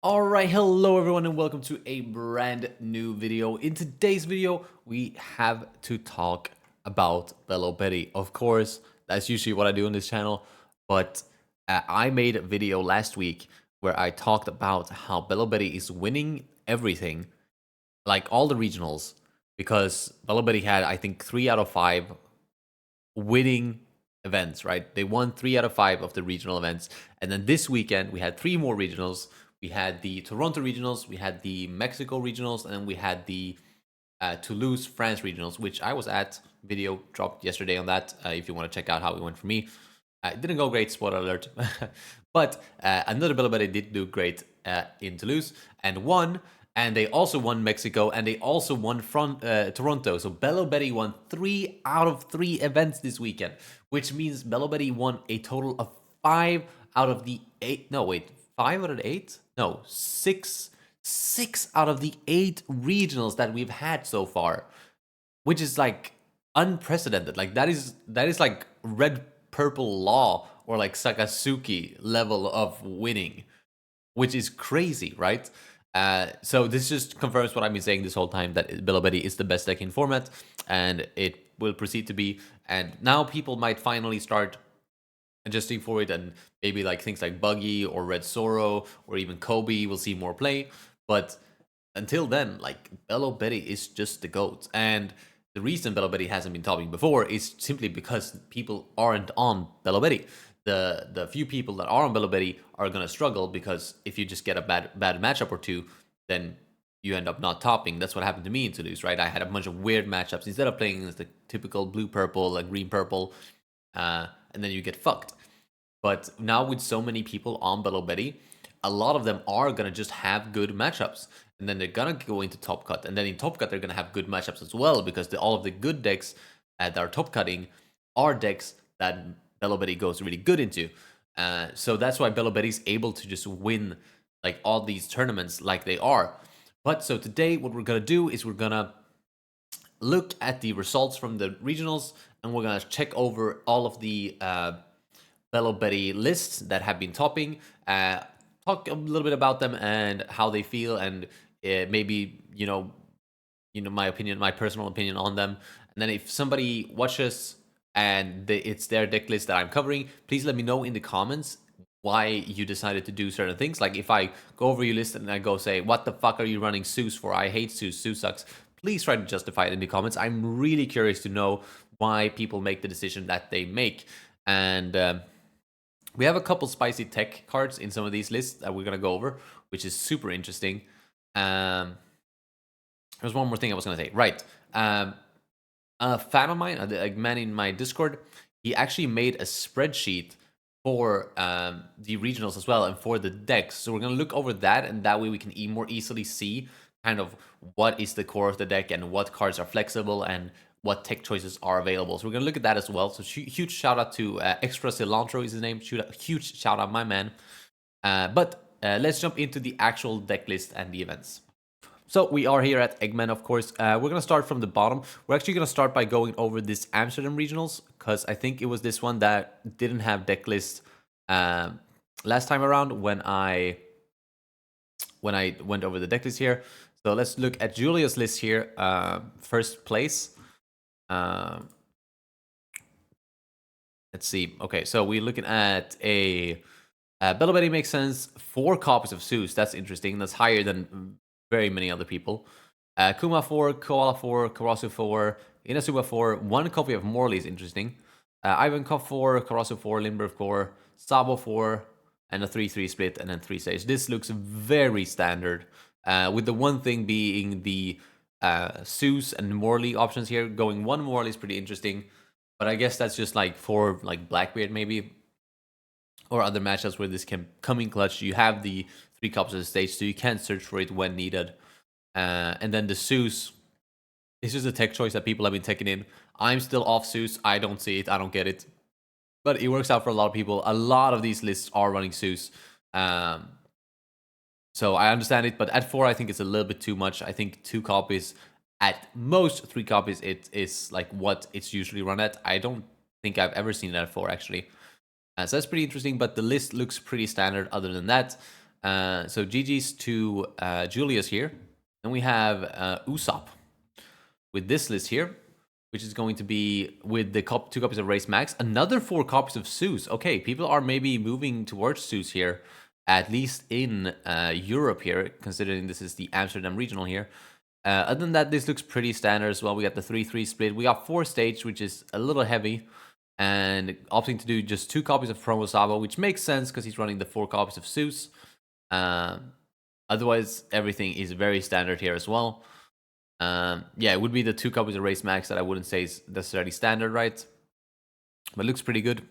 Alright, hello everyone and welcome to a brand new video. In today's video, we have to talk about Belo Betty. Of course, that's usually what I do on this channel, but I made a video last week where I talked about how Belo Betty is winning everything, like all the regionals, because Belo Betty had, I think, 3 out of 5 winning events, right? They won 3 out of 5 of the regional events. And then this weekend, we had 3 more regionals. We had the Toronto regionals, we had the Mexico regionals, and then we had the Toulouse, France regionals, which I was at. Video dropped yesterday on that, if you want to check out how it went for me. It didn't go great, spoiler alert. But another Belo Betty did do great in Toulouse and won. And they also won Mexico, and they also won from Toronto. So Belo Betty won 3 out of 3 events this weekend, which means Belo Betty won a total of 5 out of the 8. No, wait, 5 out of the 8? No, 6 out of the 8 regionals that we've had so far, which is like unprecedented. Like that is like red purple law or like Sakasuki level of winning, which is crazy, right? So this just confirms what I've been saying this whole time, that Belo Betty is the best deck in format, and it will proceed to be. And now people might finally start adjusting for it, and maybe like things like Buggy or Red Sorrow or even Kobe will see more play. But until then, like Belo Betty is just the GOAT. And the reason Belo Betty hasn't been topping before is simply because people aren't on Belo Betty. The few people that are on Belo Betty are gonna struggle, because if you just get a bad matchup or two, then you end up not topping. That's what happened to me in Toulouse, right? I had a bunch of weird matchups. Instead of playing as the typical blue-purple, like green-purple, and then you get fucked. But now with so many people on Belo Betty, a lot of them are gonna just have good matchups, and then they're gonna go into top cut, and then in top cut they're gonna have good matchups as well, because all of the good decks that are top cutting are decks that Belo Betty goes really good into. So that's why Belo Betty is able to just win like all these tournaments like they are. But so today what we're gonna do is we're gonna look at the results from the regionals, and we're gonna check over all of the Belo Betty lists that have been topping, talk a little bit about them and how they feel, and maybe my opinion, my personal opinion on them. And then if somebody watches and it's their deck list that I'm covering, please let me know in the comments why you decided to do certain things. Like if I go over your list and I go say, what the fuck are you running Zeus for? I hate Zeus. Zeus sucks. Please try to justify it in the comments. I'm really curious to know why people make the decision that they make. And we have a couple spicy tech cards in some of these lists that we're going to go over, which is super interesting. There's one more thing I was going to say. Right. A fan of mine, a man in my Discord, he actually made a spreadsheet for the regionals as well, and for the decks. So we're going to look over that, and that way we can more easily see kind of what is the core of the deck and what cards are flexible and what tech choices are available. So we're going to look at that as well. So huge shout out to Extra Cilantro is his name. Huge shout out, my man. But let's jump into the actual deck list and the events. So we are here at Eggman, of course. We're going to start from the bottom. We're actually going to start by going over this Amsterdam regionals, because I think it was this one that didn't have deck list last time around when I went over the deck list here. So let's look at Julia's list here. First place. Let's see. Okay, so we're looking at a Belo Betty, makes sense. 4 copies of Zeus. That's interesting. That's higher than very many other people. Kuma 4, Koala 4, Karasu 4, Inazuma 4. 1 copy of Morley is interesting. Ivankov 4, Karasu 4, Lindbergh 4, Sabo 4, and a 3-3 split, and then 3 stage. This looks very standard, with the one thing being the Zeus and Morley options here. Going 1 Morley is pretty interesting, but I guess that's just like for like Blackbeard maybe, or other matchups where this can come in clutch. You have the 3 copies of the stage, so you can search for it when needed. And then the Zeus is just a tech choice that people have been taking in. I'm still off Zeus. I don't see it. I don't get it. But it works out for a lot of people. A lot of these lists are running Zeus. So I understand it, but at 4, I think it's a little bit too much. I think 2 copies, at most 3 copies, it is like what it's usually run at. I don't think I've ever seen it at 4, actually. So that's pretty interesting, but the list looks pretty standard other than that. So GG's to Julius here. Then we have Usopp with this list here, which is going to be with the 2 copies of Race Max, another 4 copies of Zeus. Okay, people are maybe moving towards Zeus here, at least in Europe here, considering this is the Amsterdam regional here. Other than that, this looks pretty standard as well. We got the 3-3 split. We got 4 stage, which is a little heavy, and opting to do just 2 copies of Promo Sabo, which makes sense because he's running the 4 copies of Zeus. Otherwise, everything is very standard here as well. Yeah, it would be the 2 copies of Race Max that I wouldn't say is necessarily standard, right? But it looks pretty good.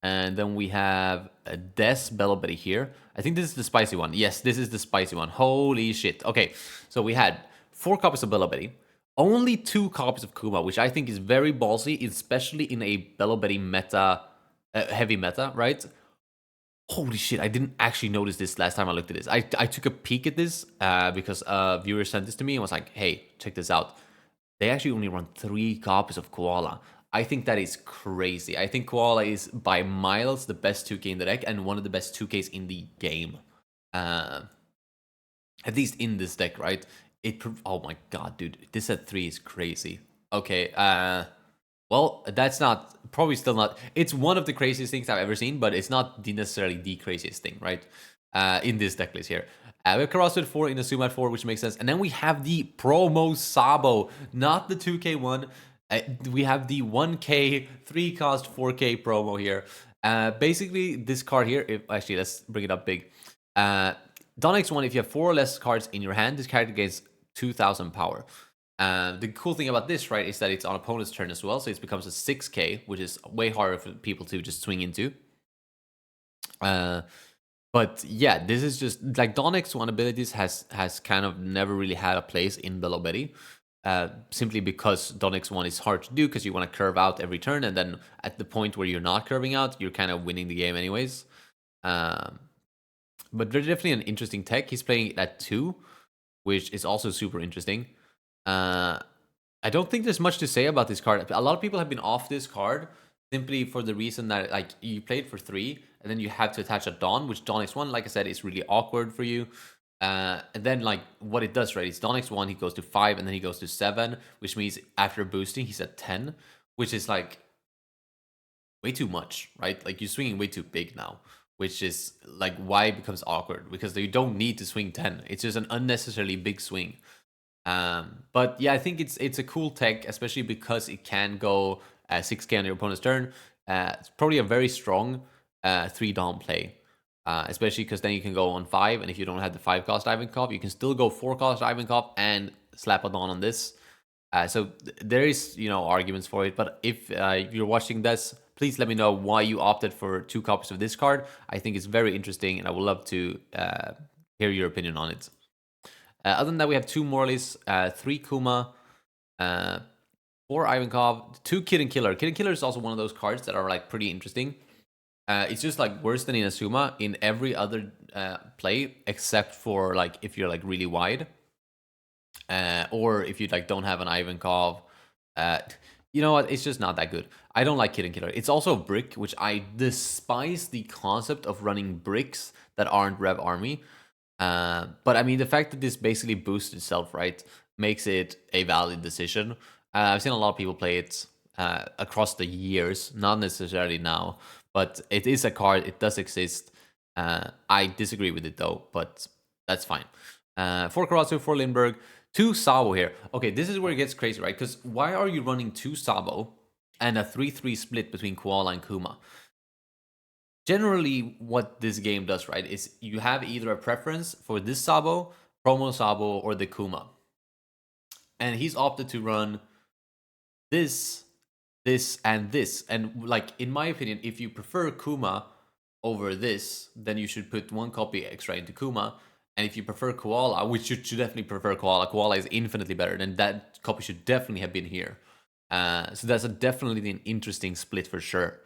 And then we have a Belo Betty here. I think this is the spicy one. Yes, this is the spicy one. Holy shit. Okay, so we had 4 copies of Belo Betty, only 2 copies of Kuma, which I think is very ballsy, especially in a Belo Betty meta, heavy meta, right? Holy shit, I didn't actually notice this last time I looked at this. I took a peek at this because a viewer sent this to me and was like, hey, check this out. They actually only run 3 copies of Koala. I think that is crazy. I think Koala is by miles the best 2K in the deck and one of the best 2Ks in the game. At least in this deck, right? Oh my god, dude. This at 3 is crazy. Okay, well, that's not, probably still not, it's one of the craziest things I've ever seen, but it's not necessarily the craziest thing, right? In this deck list here. We have Karasu at 4, Inazuma at 4, which makes sense. And then we have the Promo Sabo, not the 2K one. We have the 1K, 3 cost, 4K promo here. Basically, this card here, actually, let's bring it up big. Donix 1, if you have 4 or less cards in your hand, this character gains 2,000 power. The cool thing about this, right, is that it's on opponent's turn as well, so it becomes a 6K, which is way harder for people to just swing into. But yeah, this is just like Donix 1 abilities has kind of never really had a place in Belo Betty. Simply because Donix 1 is hard to do because you want to curve out every turn, and then at the point where you're not curving out, you're kind of winning the game anyways. But they're definitely an interesting tech. He's playing it at 2, which is also super interesting. I don't think there's much to say about this card. A lot of people have been off this card simply for the reason that like you played for 3, and then you have to attach a Dawn, which Donix 1, like I said, is really awkward for you. And then like what it does, right, is Donix 1, he goes to 5 and then he goes to 7, which means after boosting he's at 10, which is like way too much, right? Like you're swinging way too big now, which is like why it becomes awkward, because you don't need to swing 10. It's just an unnecessarily big swing. But yeah, I think it's a cool tech, especially because it can go 6K on your opponent's turn. It's probably a very strong 3 Dawn play. Especially because then you can go on 5, and if you don't have the 5 cost Ivankov, you can still go 4 cost Ivankov and slap a Dawn on this. So there is, arguments for it. But if you're watching this, please let me know why you opted for 2 copies of this card. I think it's very interesting, and I would love to hear your opinion on it. Other than that, we have 2 Morleys, 3 Kuma, 4 Ivankov, 2 Kid Killer. Kid Killer is also one of those cards that are like pretty interesting. It's just like worse than Inazuma in every other play, except for like if you're like really wide, or if you like don't have an Ivankov. You know what? It's just not that good. I don't like Kid Killer. It's also a brick, which I despise the concept of running bricks that aren't Rev Army. But I mean, the fact that this basically boosts itself, right, makes it a valid decision. I've seen a lot of people play it across the years, not necessarily now. But it is a card. It does exist. I disagree with it, though, but that's fine. 4 Karasu, 4 Lindbergh, 2 Sabo here. Okay, this is where it gets crazy, right? Because why are you running 2 Sabo and a 3-3 split between Koala and Kuma? Generally, what this game does, right, is you have either a preference for this Sabo, Promo Sabo, or the Kuma. And he's opted to run this, and this. And like, in my opinion, if you prefer Kuma over this, then you should put 1 copy extra into Kuma. And if you prefer Koala, which you should definitely prefer Koala is infinitely better, then that copy should definitely have been here. So that's definitely an interesting split for sure.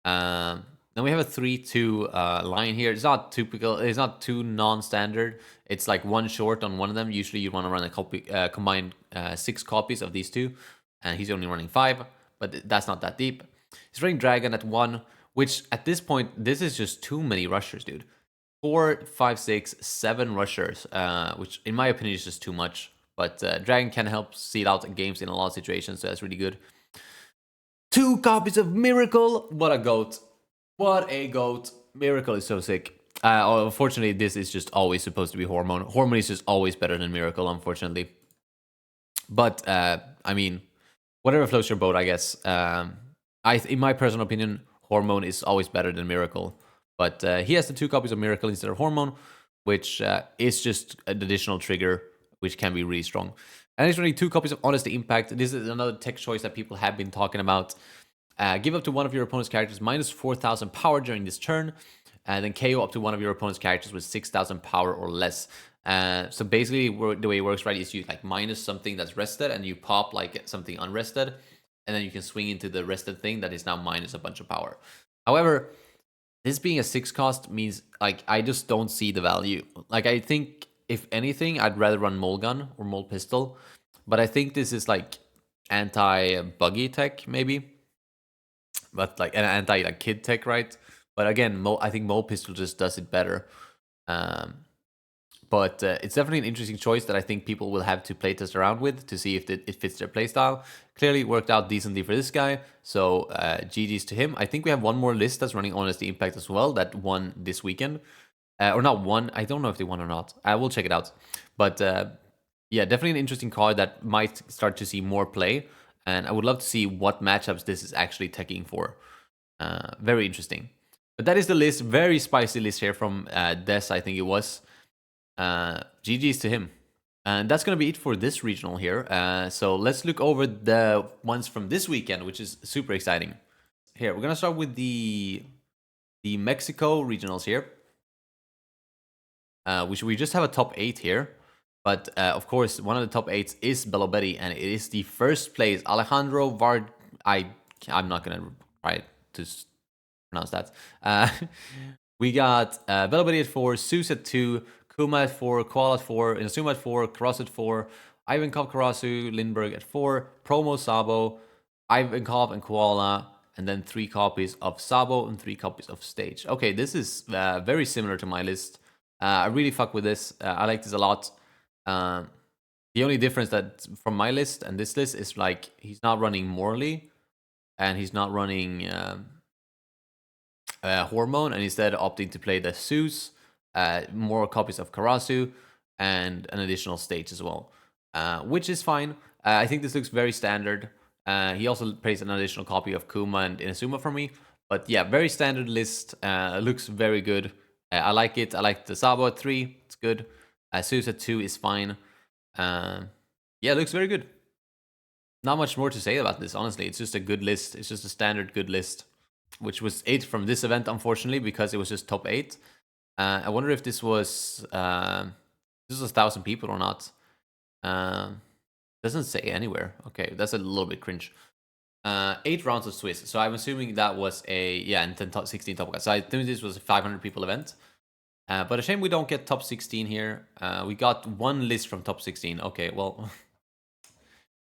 Then we have a 3-2 line here. It's not typical. It's not too non-standard. It's like 1 short on one of them. Usually you want to run a copy, combined 6 copies of these 2, and he's only running 5. But that's not that deep. He's running Dragon at 1, which at this point, this is just too many rushers, dude. 4, 5, 6, 7 rushers, which in my opinion is just too much. But Dragon can help seed out games in a lot of situations, so that's really good. 2 copies of Miracle. What a goat. What a goat. Miracle is so sick. Unfortunately, this is just always supposed to be Hormone. Hormone is just always better than Miracle, unfortunately. But, I mean, whatever floats your boat, I guess. In my personal opinion, Hormone is always better than Miracle. But he has the 2 copies of Miracle instead of Hormone, which is just an additional trigger, which can be really strong. And he's running 2 copies of Honesty Impact. This is another tech choice that people have been talking about. Give up to one of your opponent's characters minus 4,000 power during this turn, and then KO up to one of your opponent's characters with 6,000 power or less. So basically, the way it works, right, is you like minus something that's rested, and you pop like something unrested, and then you can swing into the rested thing that is now minus a bunch of power. However, this being a 6 cost means like I just don't see the value. Like I think if anything, I'd rather run Mole Gun or Mole Pistol, but I think this is like anti-buggy tech maybe, but like an anti-like kid tech, right? But again, I think Mole Pistol just does it better. But it's definitely an interesting choice that I think people will have to playtest around with to see if it fits their playstyle. Clearly worked out decently for this guy, so GG's to him. I think we have one more list that's running Honesty Impact as well that won this weekend. Or not won, I don't know if they won or not. I will check it out. But yeah, definitely an interesting card that might start to see more play. And I would love to see what matchups this is actually teching for. Very interesting. But that is the list. Very spicy list here from Des, I think it was. GG's to him. And that's going to be it for this regional here. So let's look over the ones from this weekend, which is super exciting. Here, we're going to start with the Mexico regionals here. Which we just have a top 8 here. But of course, one of the top 8s is Belo Betty, and it is the first place. Alejandro Vard... I'm not going to try to pronounce that. We got Belo Betty at 4, Zeus at 2, Kuma at 4, Koala at 4, Inazuma at 4, Karasu at 4, Ivankov, Karasu, Lindbergh at 4, Promo, Sabo, Ivankov, and Koala, and then 3 copies of Sabo and 3 copies of Stage. Okay, this is very similar to my list. I really fuck with this. I like this a lot. The only difference that from my list and this list is like he's not running Morley, and he's not running Hormone, and instead opting to play the Zeus, more copies of Karasu, and an additional Stage as well, which is fine. I think this looks very standard. He also plays an additional copy of Kuma and Inazuma for me, but yeah, very standard list. Looks very good. I like it. I like the Sabo at 3. It's good. Zeus at 2 is fine. Yeah, it looks very good. Not much more to say about this, honestly. It's just a good list. It's just a standard good list, which was 8 from this event, unfortunately, because it was just top 8. I wonder if this was 1,000 people or not. Doesn't say anywhere. Okay, that's a little bit cringe. 8 rounds of Swiss. So I'm assuming that was and 16 top guys. So I think this was a 500 people event. But a shame we don't get top 16 here. We got one list from top 16. Okay, well,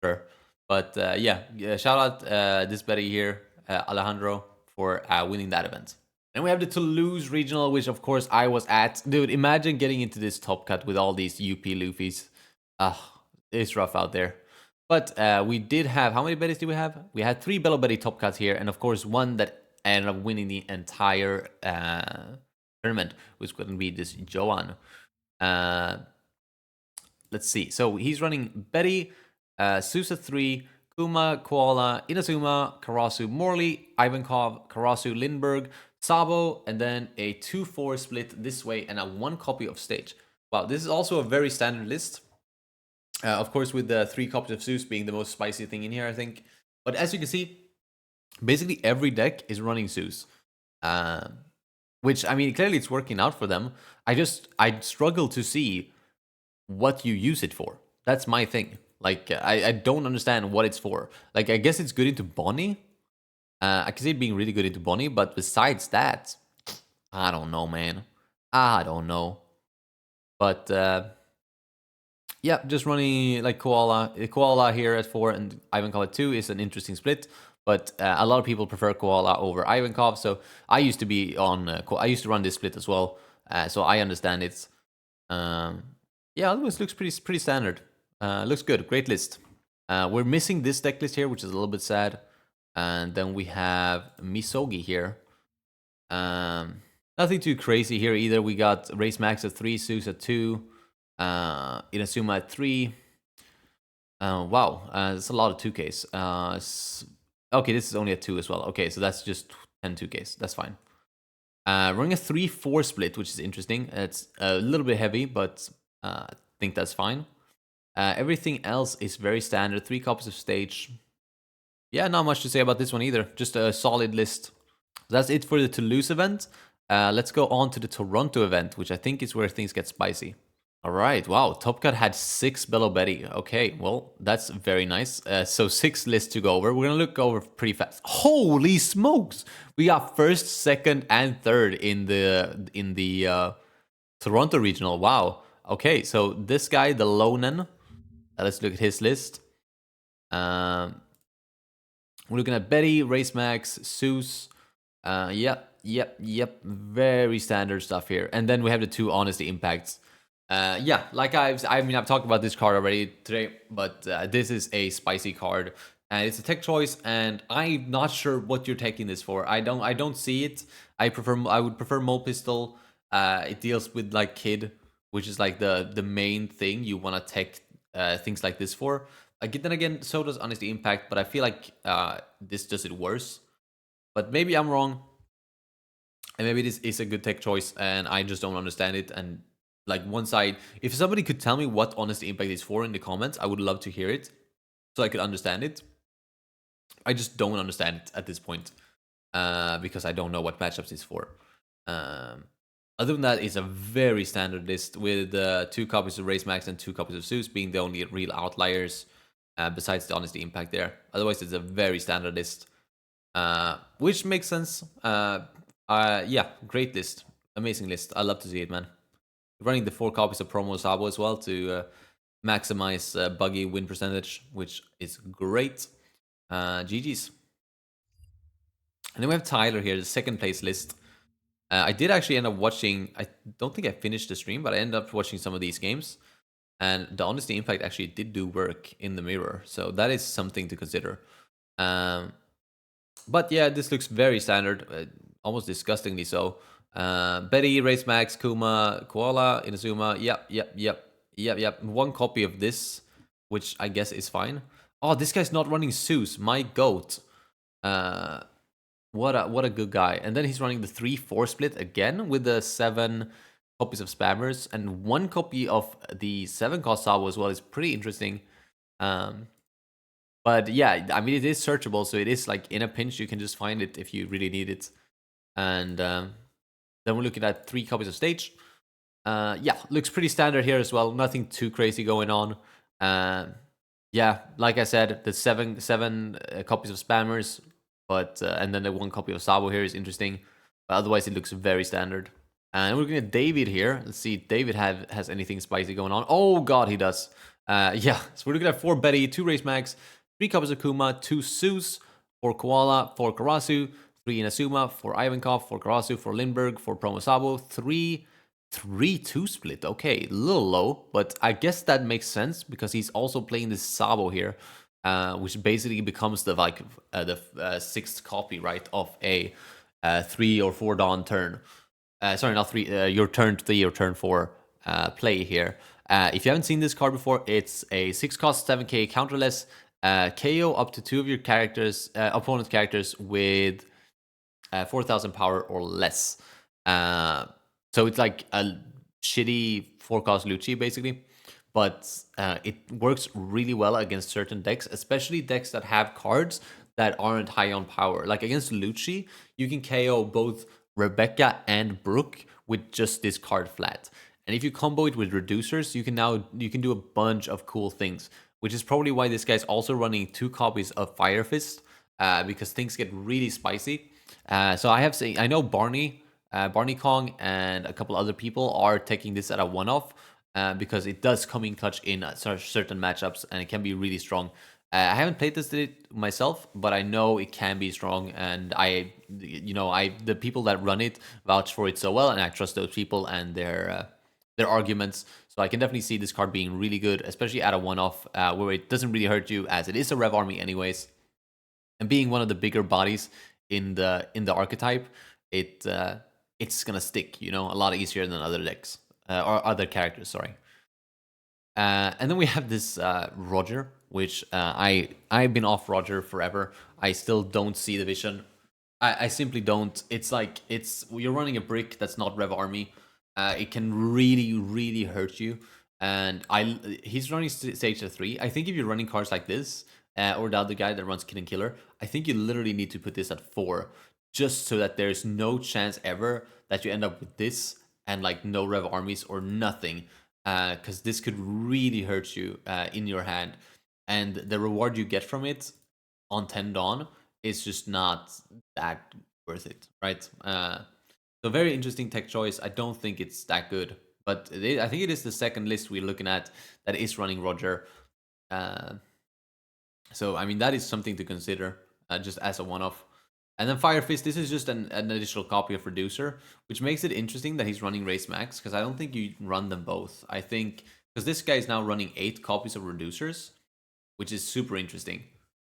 sure. But yeah, shout out this Betty here, Alejandro, for winning that event. And we have the Toulouse regional, which of course I was at. Dude, imagine getting into this top cut with all these UP Luffys. It's rough out there. But we did have, how many Bettys did we have? We had 3 Belo Betty top cuts here, and of course one that ended up winning the entire tournament, which is going to be this Joan. Let's see. So he's running Betty, Susa 3, Kuma, Koala, Inazuma, Karasu, Morley, Ivankov, Karasu, Lindbergh, Sabo, and then a 2-4 split this way, and a 1 copy of Stage. Wow, this is also a very standard list. Of course, with the 3 copies of Zeus being the most spicy thing in here, I think. But as you can see, basically every deck is running Zeus. Which, I mean, clearly it's working out for them. I struggle to see what you use it for. That's my thing. Like, I don't understand what it's for. Like, I guess it's good into Bonnie. I can see it being really good into Bonnie, but besides that, I don't know, man. I don't know. But, yeah, just running like Koala. Koala here at 4 and Ivankov at 2 is an interesting split. But a lot of people prefer Koala over Ivankov. So I used to be on, I used to run this split as well. So I understand it. Yeah, otherwise looks pretty standard. Looks good. Great list. We're missing this deck list here, which is a little bit sad. And then we have Misogi here. Nothing too crazy here either. We got Race Max at 3, Zeus at 2, Inazuma at 3. Wow, that's a lot of 2Ks. Okay, this is only a 2 as well. Okay, so that's just 10 2Ks. That's fine. Running a 3-4 split, which is interesting. It's a little bit heavy, but I think that's fine. Everything else is very standard. 3 copies of stage. Yeah, not much to say about this one either. Just a solid list. That's it for the Toulouse event. Let's go on to the Toronto event, which I think is where things get spicy. All right, wow, Top Cut had 6 Belo Betty. Okay, well, that's very nice. So 6 lists to go over. We're gonna look over pretty fast. Holy smokes! We got first, second, and third in the Toronto regional. Wow. Okay, so this guy, the Lonen. Let's look at his list. We're looking at Betty, Race Max, Zeus. Yep. Very standard stuff here. And then we have the 2 Honesty Impacts. Yeah, like I've talked about this card already today, but this is a spicy card. And it's a tech choice, and I'm not sure what you're taking this for. I don't see it. I would prefer Mole Pistol. It deals with like Kid, which is like the main thing you want to tech things like this for. Then again, so does Honesty Impact, but I feel like this does it worse. But maybe I'm wrong, and maybe this is a good tech choice, and I just don't understand it. And like if somebody could tell me what Honesty Impact is for in the comments, I would love to hear it, so I could understand it. I just don't understand it at this point, because I don't know what matchups it's for. Other than that, it's a very standard list with 2 copies of Race Max and 2 copies of Zeus being the only real outliers, besides the Honesty Impact there. Otherwise, it's a very standard list, which makes sense. Yeah, great list. Amazing list. I love to see it, man. Running the 4 copies of Promo Sabo as well to maximize buggy win percentage, which is great. GG's. And then we have Tyler here, the second place list. I did actually end up watching, I don't think I finished the stream, but I ended up watching some of these games. And the Honesty Impact actually did do work in the mirror. So that is something to consider. But yeah, this looks very standard, almost disgustingly so. Betty, Race Max, Kuma, Koala, Inazuma. Yep. 1 copy of this, which I guess is fine. Oh, this guy's not running Zeus, my goat. What a good guy. And then he's running the 3-4 split again with the 7 copies of Spammers, and 1 copy of the 7-cost Sabo as well is pretty interesting. But yeah, I mean, it is searchable, so it is like in a pinch you can just find it if you really need it. And then we're looking at 3 copies of Stage. Yeah, looks pretty standard here as well. Nothing too crazy going on. Yeah, like I said, the 7 copies of Spammers, but and then the 1 copy of Sabo here is interesting. But otherwise, it looks very standard. And we're looking at David here. Let's see if David has anything spicy going on. Oh god, he does. Yeah, so we're looking at 4 Betty, 2 Race Max, 3 copies of Kuma, 2 Zeus, 4 Koala, 4 Karasu, 3 Inazuma, 4 Ivankov, 4 Karasu, 4 Lindbergh, 4 Promo Sabo, 3-2 split. Okay, a little low, but I guess that makes sense because he's also playing this Sabo here, which basically becomes the 6th copy, right, of a 3 or 4 Dawn turn. Sorry, not 3. Your turn 3 or turn 4 play here. If you haven't seen this card before, it's a 6-cost 7k counterless KO up to 2 of your opponent's characters with 4,000 power or less. So it's like a shitty 4-cost Lucci basically, but it works really well against certain decks, especially decks that have cards that aren't high on power. Like against Lucci, you can KO both Rebecca and Brooke with just this card flat. And if you combo it with reducers, you can do a bunch of cool things, which is probably why this guy's also running 2 copies of Fire Fist, because things get really spicy. So I know Barney Kong and a couple other people are taking this at a one-off, because it does come in clutch in certain matchups, and it can be really strong I haven't played this it myself, but I know it can be strong, and the people that run it vouch for it so well, and I trust those people and their arguments. So I can definitely see this card being really good, especially at a one-off where it doesn't really hurt you, as it is a Rev Army anyways, and being one of the bigger bodies in the archetype, it's gonna stick, a lot easier than other decks or other characters. Sorry. And then we have this Roger, which I've been off Roger forever. I still don't see the vision. I simply don't. It's like you're running a brick that's not Rev Army. It can really hurt you. And he's running stage 3. I think if you're running cards like this, or the other guy that runs Kid and Killer, I think you literally need to put this at 4, just so that there's no chance ever that you end up with this and like no Rev Armies or nothing, because this could really hurt you in your hand, and the reward you get from it on 10 Dawn is just not that worth it, right? So very interesting tech choice. I don't think it's that good, but I think it is the second list we're looking at that is running Roger. So I mean, that is something to consider just as a one-off. And then Fire Fist, this is just an additional copy of Reducer, which makes it interesting that he's running Race Max, because I don't think you run them both. I think, because this guy is now running 8 copies of Reducers, which is super interesting.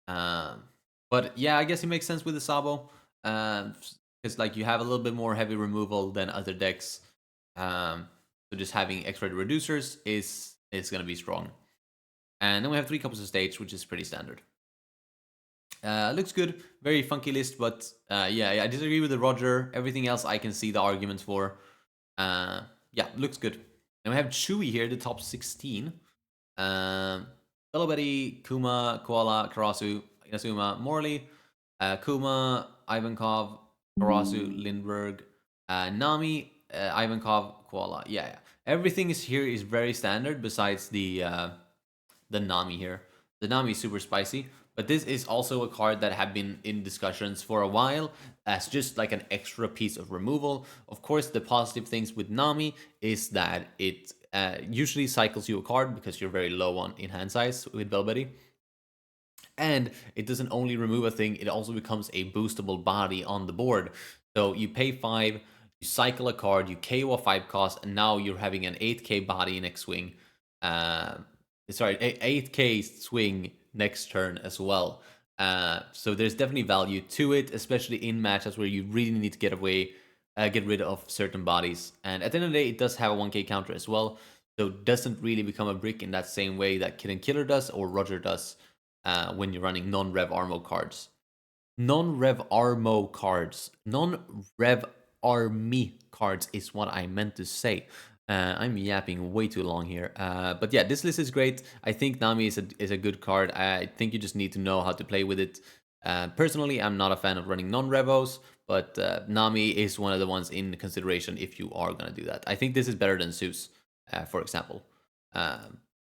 But yeah, I guess it makes sense with the Sabo, because like you have a little bit more heavy removal than other decks. So just having extra Reducers is going to be strong. And then we have 3 copies of Stage, which is pretty standard. Looks good. Very funky list, but yeah, I disagree with the Roger. Everything else I can see the arguments for. Yeah, looks good. And we have Chewy here, the top 16. Belo Betty, Kuma, Koala, Karasu, Inazuma, Morley, Kuma, Ivankov, Karasu, Lindbergh, Nami, Ivankov, Koala. Yeah. Everything here is very standard besides the Nami here. The Nami is super spicy. But this is also a card that have been in discussions for a while as just like an extra piece of removal. Of course, the positive things with Nami is that it usually cycles you a card because you're very low on in hand size with Belo Betty. And it doesn't only remove a thing, it also becomes a boostable body on the board. So you pay 5, you cycle a card, you KO a 5 cost, and now you're having an 8k body next swing. Sorry, 8k swing next turn as well. So there's definitely value to it, especially in matchups where you really need to get rid of certain bodies. And at the end of the day, it does have a 1k counter as well, so it doesn't really become a brick in that same way that Kid and Killer does or Roger does when you're running non-Rev Armo cards. Non-Rev Armo cards. Non-Rev Army cards is what I meant to say. I'm yapping way too long here. But yeah, this list is great. I think Nami is a good card. I think you just need to know how to play with it. Personally, I'm not a fan of running non-Revos, but Nami is one of the ones in consideration if you are going to do that. I think this is better than Zeus, for example.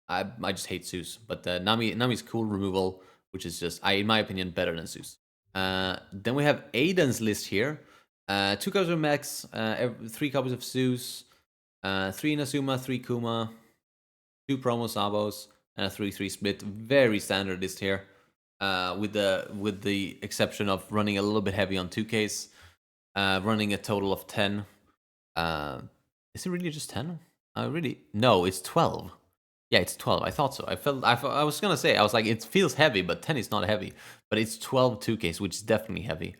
I just hate Zeus, but Nami's cool removal, which is just, in my opinion, better than Zeus. Then we have Aiden's list here. 2 copies of Max, 3 copies of Zeus, 3 Inazuma, 3 Kuma, 2 promo Sabos, and a 3-3 split. Very standard list here, with the exception of running a little bit heavy on 2Ks, running a total of 10. Is it really just 10? No, it's 12. Yeah, it's 12. I thought so. I was gonna say, I was like, it feels heavy, but 10 is not heavy. But it's 12 2Ks, which is definitely heavy.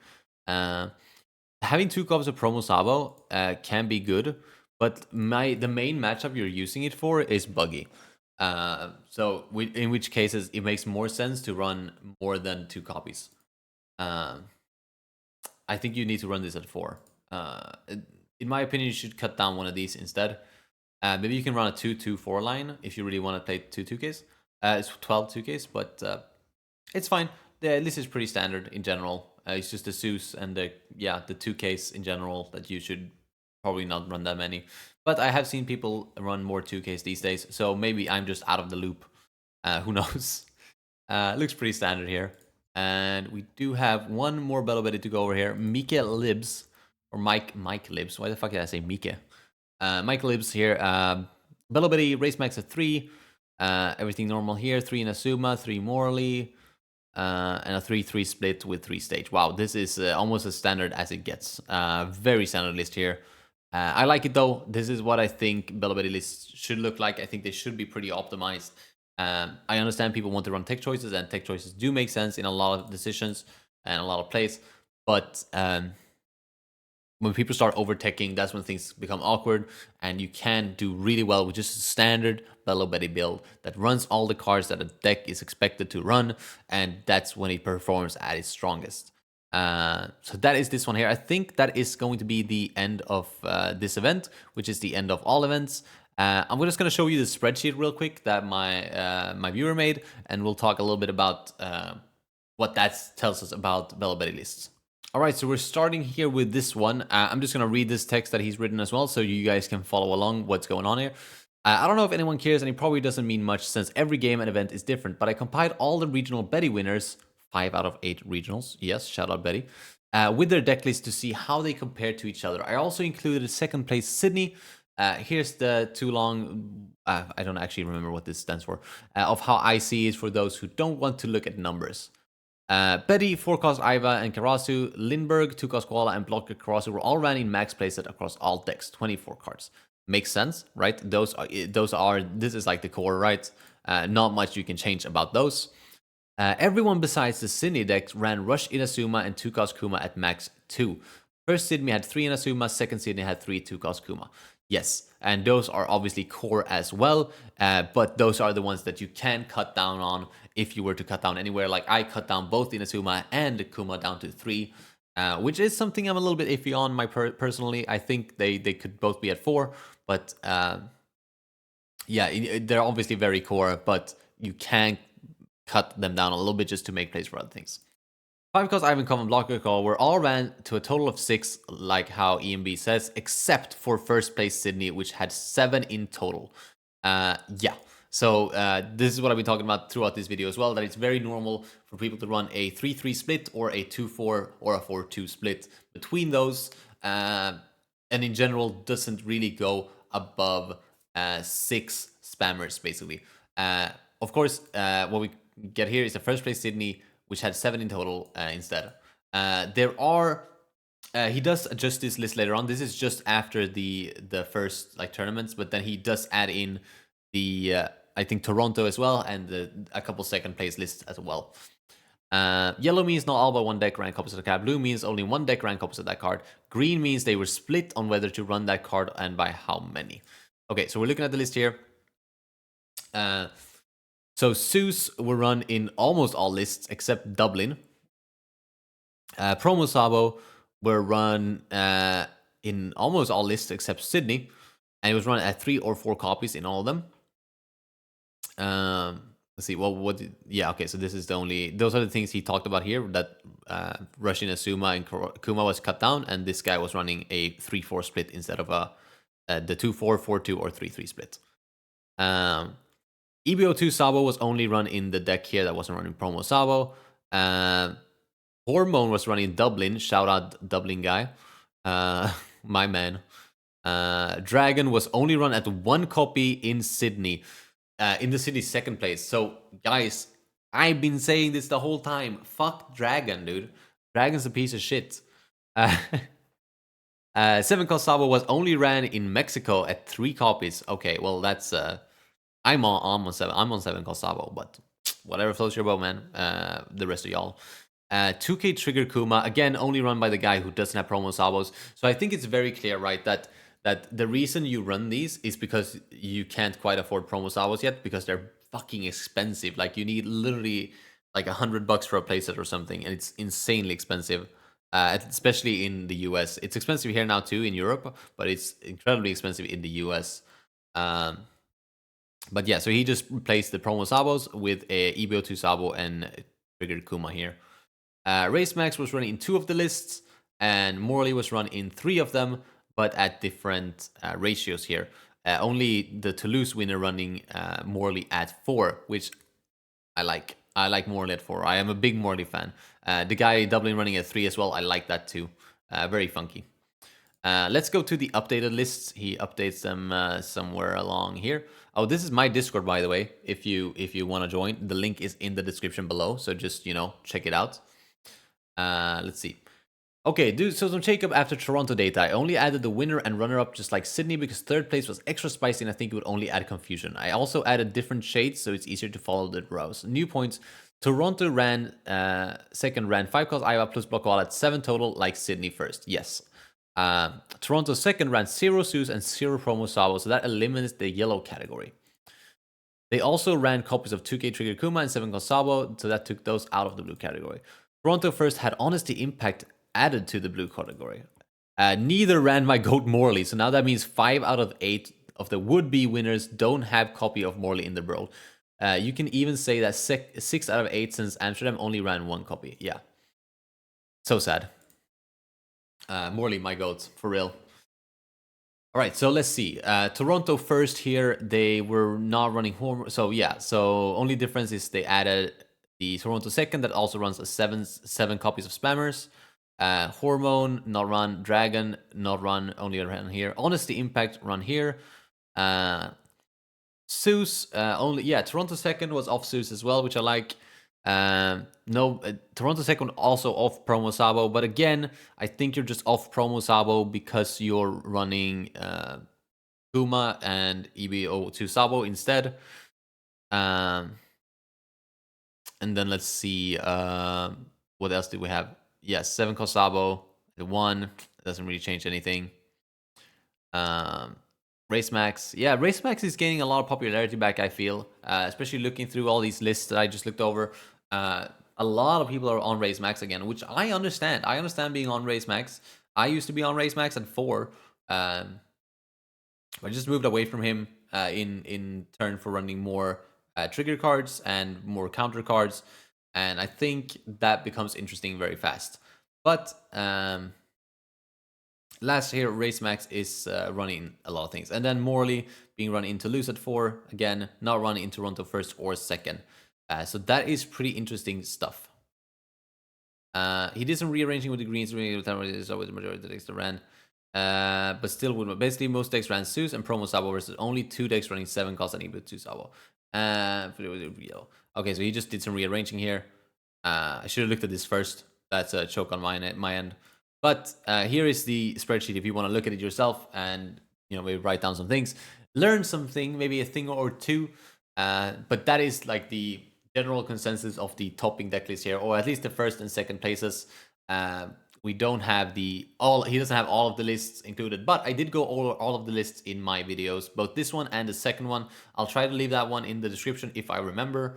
Having 2 copies of promo Sabo can be good, but the main matchup you're using it for is buggy. So in which cases it makes more sense to run more than 2 copies. I think you need to run this at 4. In my opinion, you should cut down one of these instead. Maybe you can run a 2-2-4 line if you really want to play 2-2Ks. It's 12 2Ks, but it's fine. The list is pretty standard in general. It's just the Zeus and the 2Ks in general that you should probably not run that many. But I have seen people run more 2Ks these days, so maybe I'm just out of the loop. Who knows? Looks pretty standard here. And we do have one more Belo Betty to go over here. Mike Libs, or Mike Libs. Why the fuck did I say Mike? Mike Libs here. Belo Betty, race max at 3. Everything normal here. 3 Inazuma, 3 Morley, and a 3-3 split with 3 stage. Wow, this is almost as standard as it gets. Very standard list here. I like it though. This is what I think Belo Betty lists should look like. I think they should be pretty optimized. I understand people want to run tech choices, and tech choices do make sense in a lot of decisions and a lot of plays. But when people start over-teching, that's when things become awkward, and you can do really well with just a standard Belo Betty build that runs all the cards that a deck is expected to run, and that's when it performs at its strongest. So that is this one here. I think that is going to be the end of this event, which is the end of all events. I'm just going to show you the spreadsheet real quick that my viewer made, and we'll talk a little bit about what that tells us about Belo Betty lists. All right, so we're starting here with this one. I'm just going to read this text that he's written as well, so you guys can follow along what's going on here. I don't know if anyone cares, and it probably doesn't mean much since every game and event is different, but I compiled all the regional Betty winners, 5 out of 8 regionals, yes, shout out Betty, with their deck list to see how they compare to each other. I also included second place Sydney. Here's the too long, I don't actually remember what this stands for, of how I see it for those who don't want to look at numbers. Betty, 4-cost Iva, and Karasu, Lindbergh, 2-cost Koala, and Blocker Karasu were all ran in max playset across all decks, 24 cards. Makes sense, right? This is like the core, right? Not much you can change about those. Everyone besides the Sydney decks ran Rush Inazuma and 2-cost Kuma at max 2. First Sydney had 3 Inazuma, second Sydney had 3 2-cost Kuma. Yes, and those are obviously core as well, but those are the ones that you can cut down on if you were to cut down anywhere. Like I cut down both Inazuma and Kuma down to 3, which is something I'm a little bit iffy on personally. I think they could both be at 4, but yeah, they're obviously very core, but you can cut them down a little bit just to make place for other things. 5-cost Ivan Common Blocker Call were all ran to a total of 6, like how EMB says, except for first place Sydney, which had 7 in total. Yeah, so this is what I've been talking about throughout this video as well, that it's very normal for people to run a 3-3 split or a 2-4 or a 4-2 split between those, and in general doesn't really go above 6 spammers, basically. Of course, what we get here is the first place Sydney, which had 7 in total instead. There are he does adjust this list later on. This is just after the first like tournaments, but then he does add in the I think Toronto as well, and a couple second place lists as well. Yellow means not all but one deck ran copies of the card. Blue means only one deck ran copies of that card. Green means they were split on whether to run that card and by how many. Okay, so we're looking at the list here. So Zeus were run in almost all lists except Dublin. Promo Sabo were run in almost all lists except Sydney, and it was run at 3 or 4 copies in all of them. Let's see. Yeah. Okay. So this is the only. Those are the things he talked about here. That Russian Asuma and Kuma was cut down, and this guy was running a 3-4 split instead of the 2-4, 4-2, or 3-3 split. EBO2 Sabo was only run in the deck here that wasn't running Promo Sabo. Hormone was running Dublin. Shout out Dublin guy. My man. Dragon was only run at 1 copy in Sydney. In the Sydney second place. So, guys, I've been saying this the whole time. Fuck Dragon, dude. Dragon's a piece of shit. 7-cost Sabo was only ran in Mexico at 3 copies. Okay, well, that's... I'm on 7-cost Sabo, but whatever floats your boat, man. The rest of y'all. 2K Trigger Kuma, again, only run by the guy who doesn't have promo Sabos. So I think it's very clear, right, that the reason you run these is because you can't quite afford promo Sabos yet, because they're fucking expensive. Like, you need literally like $100 for a playset or something, and it's insanely expensive. Especially in the US. It's expensive here now too in Europe, but it's incredibly expensive in the US. But yeah, so he just replaced the promo Sabos with a EBO2 Sabo and triggered Kuma here. Race Max was running in 2 of the lists, and Morley was run in 3 of them, but at different ratios here. Only the Toulouse winner running Morley at 4, which I like. I like Morley at 4. I am a big Morley fan. The guy Dublin running at 3 as well, I like that too. Very funky. Let's go to the updated lists. He updates them somewhere along here. Oh, this is my Discord, by the way. If you want to join, the link is in the description below. So just check it out. Let's see. Okay, dude, so some Jacob after Toronto data. I only added the winner and runner-up just like Sydney because third place was extra spicy and I think it would only add confusion. I also added different shades so it's easier to follow the rows. New points. Toronto ran second, ran 5 calls Iowa plus block wall at 7 total like Sydney first. Yes. Toronto second ran 0 Zeus and 0 promo Sabo, so that eliminates the yellow category. They also ran copies of 2K Trigger Kuma and 7 calls Sabo, so that took those out of the blue category. Toronto first had Honesty Impact added to the blue category. Neither ran my goat Morley, so now that means 5 out of 8 of the would-be winners don't have copy of Morley in the world. You can even say that 6 out of 8 since Amsterdam only ran 1 copy. Yeah. So sad. Morley, my goat, for real. All right, so let's see. Toronto first here, they were not running home. So yeah, so only difference is they added the Toronto second that also runs a 7 copies of Spammers. Hormone, not run. Dragon, not run. Only run here. Honesty Impact, run here. Zeus, only, yeah, Toronto second was off Zeus as well, which I like. Toronto second also off promo Sabo, but again, I think you're just off promo Sabo because you're running Kuma and EBO2 Sabo instead. And then let's see, what else do we have? Yes, 7 cost Sabo, the 1 doesn't really change anything. Race Max, yeah, Race Max is gaining a lot of popularity back, I feel, especially looking through all these lists that I just looked over. A lot of people are on Race Max again, which I understand. I understand being on Race Max. I used to be on Race Max at 4. I just moved away from him in turn for running more trigger cards and more counter cards, and I think that becomes interesting very fast. But last year, Race Max is running a lot of things, and then Morley being run in Toulouse at 4 again, not running in Toronto first or second. So that is pretty interesting stuff. He did some rearranging with the greens. Is always the majority of the decks that ran. But still, basically most decks ran Zeus and Promo Sabo versus only 2 decks running 7 cost and EBO 2 Sabo. Okay, so he just did some rearranging here. I should have looked at this first. That's a choke on my end. But here is the spreadsheet if you want to look at it yourself and maybe write down some things, learn something, maybe a thing or two. But that is like the general consensus of the topping deck list here, or at least the first and second places. We don't have he doesn't have all of the lists included, but I did go over all of the lists in my videos, both this one and the second one. I'll try to leave that one in the description if I remember.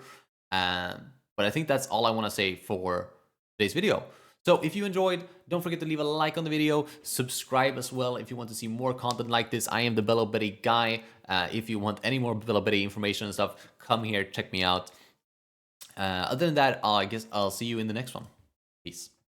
But I think that's all I want to say for today's video. So if you enjoyed, don't forget to leave a like on the video, subscribe as well if you want to see more content like this. I am the Belo Betty guy. If you want any more Belo Betty information and stuff, come here, check me out. Other than that, I guess I'll see you in the next one. Peace.